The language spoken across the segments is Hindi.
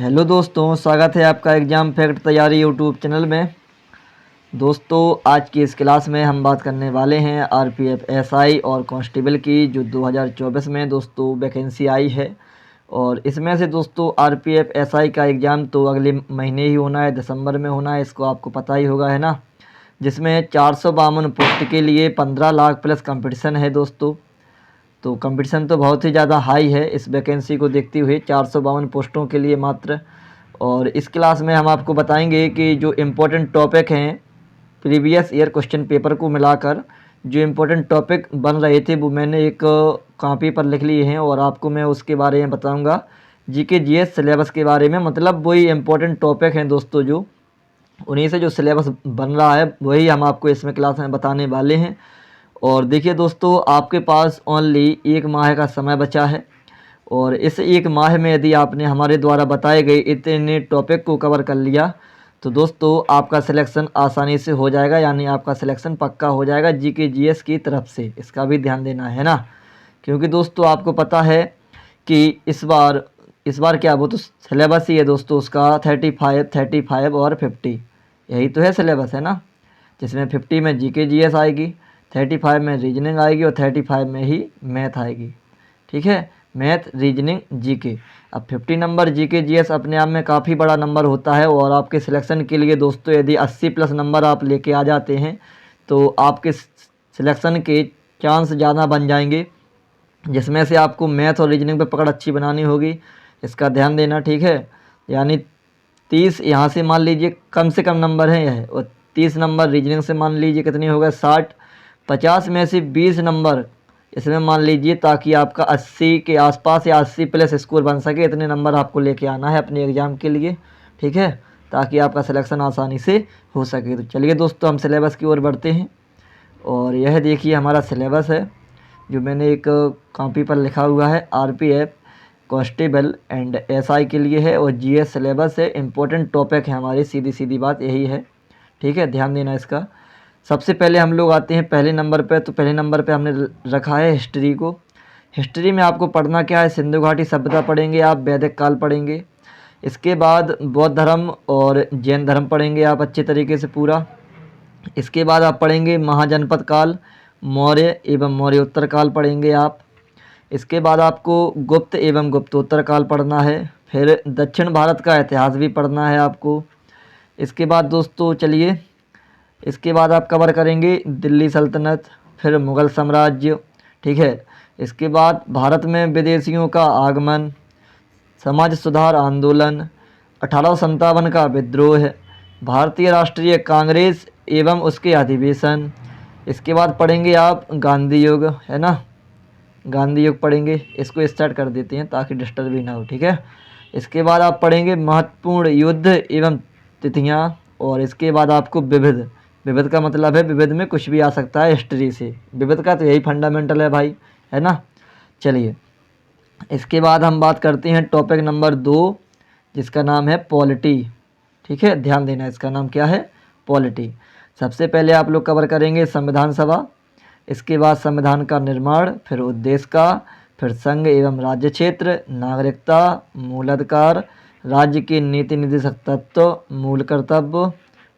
हेलो दोस्तों, स्वागत है आपका एग्ज़ाम फैक्ट तैयारी यूट्यूब चैनल में। दोस्तों, आज की इस क्लास में हम बात करने वाले हैं आरपीएफ एसआई और कांस्टेबल की जो 2024 में दोस्तों वैकेंसी आई है। और इसमें से दोस्तों आरपीएफ एसआई का एग्ज़ाम तो अगले महीने ही होना है, दिसंबर में होना है, इसको आपको पता ही होगा, है ना। जिसमें 452 पोस्ट के लिए 15 लाख प्लस कंपटीशन है दोस्तों। तो कंपटीशन तो बहुत ही ज़्यादा हाई है इस वैकेंसी को देखते हुए, 452 पोस्टों के लिए मात्र। और इस क्लास में हम आपको बताएंगे कि जो इम्पोर्टेंट टॉपिक हैं प्रीवियस ईयर क्वेश्चन पेपर को मिलाकर, जो इम्पोर्टेंट टॉपिक बन रहे थे वो मैंने एक कॉपी पर लिख लिए हैं और आपको मैं उसके बारे में बताऊंगा। जीके जीएस सिलेबस के बारे में, मतलब वही इम्पोर्टेंट टॉपिक हैं दोस्तों, जो उन्हीं से जो सिलेबस बन रहा है वही हम आपको इसमें क्लास में बताने वाले हैं। और देखिए दोस्तों, आपके पास ओनली एक माह का समय बचा है और इस एक माह में यदि आपने हमारे द्वारा बताए गए इतने टॉपिक को कवर कर लिया तो दोस्तों आपका सिलेक्शन आसानी से हो जाएगा, यानी आपका सिलेक्शन पक्का हो जाएगा जीके जीएस की तरफ से। इसका भी ध्यान देना है ना, क्योंकि दोस्तों आपको पता है कि इस बार क्या, वो तो सिलेबस ही है दोस्तों उसका 35 और 50, यही तो है सिलेबस, है ना। जिसमें 50 में जीके जीएस आएगी, 35 में रीजनिंग आएगी और 35 में ही मैथ आएगी। ठीक है, मैथ, रीजनिंग, जीके। अब 50 नंबर जीके जीएस अपने आप में काफ़ी बड़ा नंबर होता है और आपके सिलेक्शन के लिए दोस्तों यदि 80 प्लस नंबर आप लेके आ जाते हैं तो आपके सिलेक्शन के चांस ज़्यादा बन जाएंगे, जिसमें से आपको मैथ और रीजनिंग पे पकड़ अच्छी बनानी होगी। इसका ध्यान देना, ठीक है। यानी 30 यहाँ से मान लीजिए कम से कम नंबर है यह, और 30 नंबर रीजनिंग से मान लीजिए कितने हो गए 60, 50 में से 20 नंबर इसमें मान लीजिए, ताकि आपका 80 के आसपास या 80 प्लस स्कोर बन सके। इतने नंबर आपको लेके आना है अपने एग्ज़ाम के लिए, ठीक है, ताकि आपका सिलेक्शन आसानी से हो सके। तो चलिए दोस्तों, हम सिलेबस की ओर बढ़ते हैं। और यह देखिए हमारा सिलेबस है जो मैंने एक कॉपी पर लिखा हुआ है, आरपीएफ, कांस्टेबल एंड एसआई के लिए है और जीएस सिलेबस है। इम्पोर्टेंट टॉपिक है हमारी, सीधी सीधी बात यही है, ठीक है, ध्यान देना इसका। सबसे पहले हम लोग आते हैं पहले नंबर पे। तो पहले नंबर पे हमने रखा है हिस्ट्री को। हिस्ट्री में आपको पढ़ना क्या है, सिंधु घाटी सभ्यता पढ़ेंगे आप, वैदिक काल पढ़ेंगे। इसके बाद बौद्ध धर्म और जैन धर्म पढ़ेंगे आप अच्छे तरीके से पूरा। इसके बाद आप पढ़ेंगे महाजनपद काल, मौर्य एवं मौर्योत्तर काल पढ़ेंगे आप। इसके बाद आपको गुप्त एवं गुप्तोत्तर काल पढ़ना है। फिर दक्षिण भारत का इतिहास भी पढ़ना है आपको। इसके बाद दोस्तों चलिए, इसके बाद आप कवर करेंगे दिल्ली सल्तनत, फिर मुग़ल साम्राज्य, ठीक है। इसके बाद भारत में विदेशियों का आगमन, समाज सुधार आंदोलन, 1857 का विद्रोह, भारतीय राष्ट्रीय कांग्रेस एवं उसके अधिवेशन। इसके बाद पढ़ेंगे आप गांधी युग, है ना, गांधी युग पढ़ेंगे। इसको स्टार्ट कर देते हैं ताकि डिस्टर्ब भी ना हो, ठीक है। इसके बाद आप पढ़ेंगे महत्वपूर्ण युद्ध एवं तिथियाँ। और इसके बाद आपको विविध, विविध का मतलब है विविध में कुछ भी आ सकता है हिस्ट्री से, विविध का तो यही फंडामेंटल है भाई, है ना। चलिए, इसके बाद हम बात करते हैं टॉपिक नंबर 2, जिसका नाम है पॉलिटी, ठीक है, ध्यान देना। इसका नाम क्या है, पॉलिटी। सबसे पहले आप लोग कवर करेंगे संविधान सभा, इसके बाद संविधान का निर्माण, फिर उद्देश्य का, फिर संघ एवं राज्य क्षेत्र, नागरिकता, मूलाधिकार, राज्य के नीति निर्देशक तत्व, मूल कर्तव्य,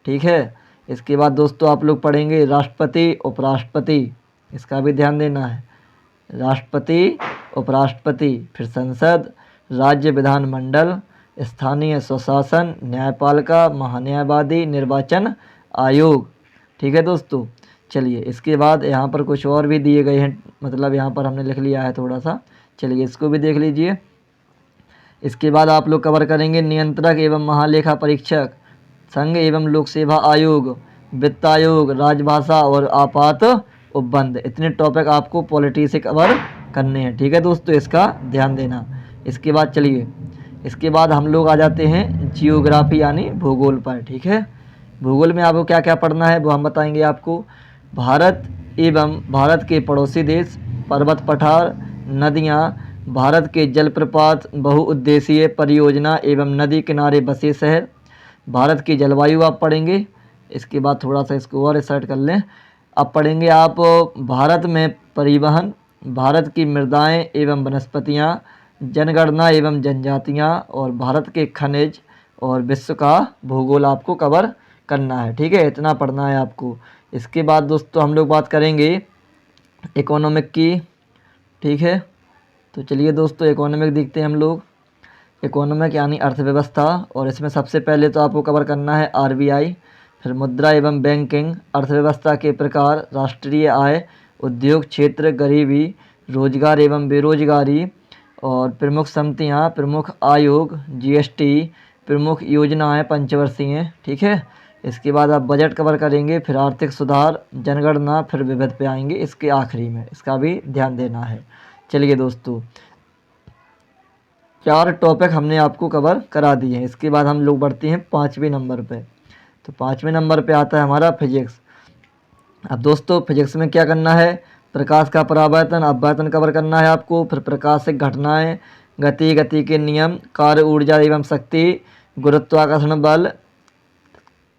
ठीक है। इसके बाद दोस्तों आप लोग पढ़ेंगे राष्ट्रपति, उपराष्ट्रपति, इसका भी ध्यान देना है, राष्ट्रपति, उपराष्ट्रपति, फिर संसद, राज्य विधानमंडल, स्थानीय स्वशासन, न्यायपालिका, महान्यायवादी, निर्वाचन आयोग, ठीक है दोस्तों। चलिए, इसके बाद यहाँ पर कुछ और भी दिए गए हैं, मतलब यहाँ पर हमने लिख लिया है थोड़ा सा, चलिए इसको भी देख लीजिए। इसके बाद आप लोग कवर करेंगे नियंत्रक एवं महालेखा परीक्षक, संघ एवं लोक सेवा आयोग, वित्त आयोग, राजभाषा और आपात उपबंध। इतने टॉपिक आपको पॉलिटी से कवर करने हैं, ठीक है दोस्तों, इसका ध्यान देना। इसके बाद चलिए, इसके बाद हम लोग आ जाते हैं जियोग्राफी यानी भूगोल पर, ठीक है। भूगोल में आपको क्या क्या पढ़ना है वो हम बताएंगे आपको। भारत एवं भारत के पड़ोसी देश, पर्वत पठार, नदियाँ, भारत के जलप्रपात, बहुउद्देशीय परियोजना एवं नदी किनारे बसे शहर, भारत की जलवायु आप पढ़ेंगे। इसके बाद थोड़ा सा इसको और रिसर्च कर लें। अब पढ़ेंगे आप भारत में परिवहन, भारत की मृदाएं एवं वनस्पतियाँ, जनगणना एवं जनजातियाँ और भारत के खनिज और विश्व का भूगोल आपको कवर करना है। ठीक है, इतना पढ़ना है आपको। इसके बाद दोस्तों हम लोग बात करेंगे इकोनॉमिक की। ठीक है, तो चलिए दोस्तों इकोनॉमिक देखते हैं हम लोग। इकोनॉमिक यानी अर्थव्यवस्था, और इसमें सबसे पहले तो आपको कवर करना है आरबीआई, फिर मुद्रा एवं बैंकिंग, अर्थव्यवस्था के प्रकार, राष्ट्रीय आय, उद्योग क्षेत्र, गरीबी, रोजगार एवं बेरोजगारी, और प्रमुख समितियाँ, प्रमुख आयोग, जीएसटी, प्रमुख योजनाएं पंचवर्षीय। ठीक है, इसके बाद आप बजट कवर करेंगे, फिर आर्थिक सुधार, जनगणना, फिर विविध पे आएंगे इसके आखिरी में, इसका भी ध्यान देना है। चलिए दोस्तों 4 टॉपिक हमने आपको कवर करा दिए हैं। इसके बाद हम लोग बढ़ते हैं 5वें नंबर पे। तो 5वें नंबर पे आता है हमारा फिजिक्स। अब दोस्तों फिजिक्स में क्या करना है, प्रकाश का परावर्तन अपवर्तन कवर करना है आपको, फिर प्रकाशिक घटनाएं, गति के नियम, कार्य ऊर्जा एवं शक्ति, गुरुत्वाकर्षण बल,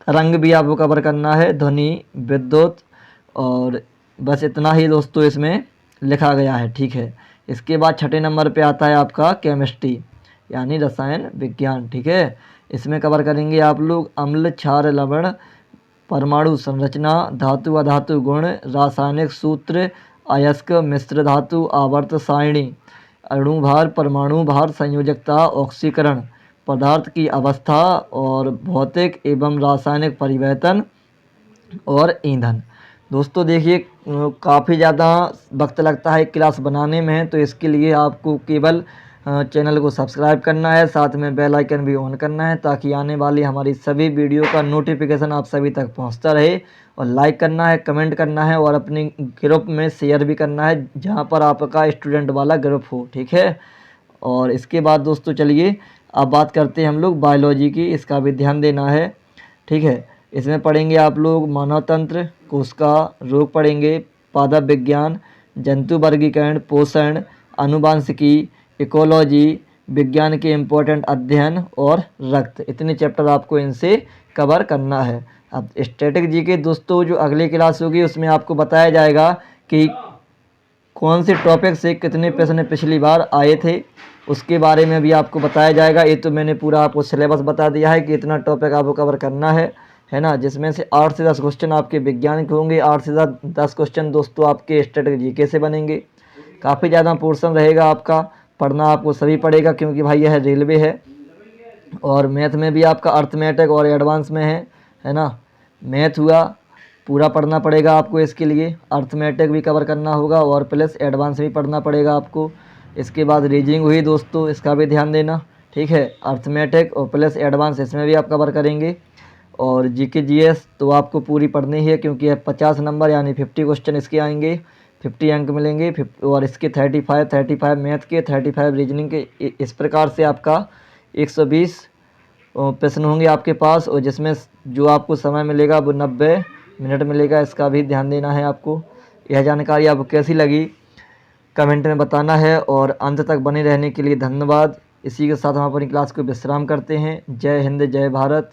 तरंग भी आपको कवर करना है, ध्वनि, विद्युत, और बस इतना ही दोस्तों इसमें लिखा गया है। ठीक है, इसके बाद 6ठे नंबर पे आता है आपका केमिस्ट्री यानी रसायन विज्ञान। ठीक है, इसमें कवर करेंगे आप लोग अम्ल, क्षार, लवण, परमाणु संरचना, धातु अधातु गुण, रासायनिक सूत्र, अयस्क, मिश्र धातु, आवर्त सारणी, अणुभार, परमाणु भार, संयोजकता, ऑक्सीकरण, पदार्थ की अवस्था, और भौतिक एवं रासायनिक परिवर्तन और ईंधन। दोस्तों देखिए काफ़ी ज़्यादा वक्त लगता है क्लास बनाने में, तो इसके लिए आपको केवल चैनल को सब्सक्राइब करना है, साथ में बेल आइकन भी ऑन करना है, ताकि आने वाली हमारी सभी वीडियो का नोटिफिकेशन आप सभी तक पहुंचता रहे। और लाइक करना है, कमेंट करना है, और अपने ग्रुप में शेयर भी करना है जहां पर आपका स्टूडेंट वाला ग्रुप हो। ठीक है, और इसके बाद दोस्तों चलिए अब बात करते हैं हम लोग बायोलॉजी की, इसका भी ध्यान देना है। ठीक है, इसमें पढ़ेंगे आप लोग मानव तंत्र, कोशिका, रोग पढ़ेंगे, पादप विज्ञान, जंतु वर्गीकरण, पोषण, अनुवांशिकी, इकोलॉजी, विज्ञान के इम्पोर्टेंट अध्ययन और रक्त। इतने चैप्टर आपको इनसे कवर करना है। अब स्टैटिक जीके दोस्तों जो अगली क्लास होगी उसमें आपको बताया जाएगा कि कौन से टॉपिक से कितने प्रश्न पिछली बार आए थे, उसके बारे में भी आपको बताया जाएगा। ये तो मैंने पूरा आपको सिलेबस बता दिया है कि इतना टॉपिक आपको कवर करना है ना, जिसमें से 8 से 10 क्वेश्चन आपके विज्ञान के होंगे, 8 से 10 क्वेश्चन दोस्तों आपके स्टैटिक जीके से बनेंगे। काफ़ी ज़्यादा पोर्शन रहेगा आपका, पढ़ना आपको सभी पड़ेगा क्योंकि भाई यह रेलवे है। और मैथ में भी आपका अर्थमेटिक और एडवांस में है ना, मैथ हुआ पूरा पढ़ना पड़ेगा आपको, इसके लिए अर्थमेटिक भी कवर करना होगा और प्लस एडवांस भी पढ़ना पड़ेगा आपको। इसके बाद रीजनिंग हुई दोस्तों, इसका भी ध्यान देना। ठीक है, अर्थमेटिक और प्लस एडवांस इसमें भी आप कवर करेंगे। और जीके जीएस तो आपको पूरी पढ़नी ही है क्योंकि 50 नंबर यानी 50 क्वेश्चन इसके आएंगे, 50 अंक मिलेंगे। और इसके 35 मैथ के, 35 रीजनिंग के। इस प्रकार से आपका 120 प्रश्न होंगे आपके पास, और जिसमें जो आपको समय मिलेगा वो 90 मिनट मिलेगा। इसका भी ध्यान देना है आपको। यह जानकारी आपको कैसी लगी कमेंट में बताना है, और अंत तक बने रहने के लिए धन्यवाद। इसी के साथ हम अपनी क्लास को विश्राम करते हैं। जय हिंद, जय भारत।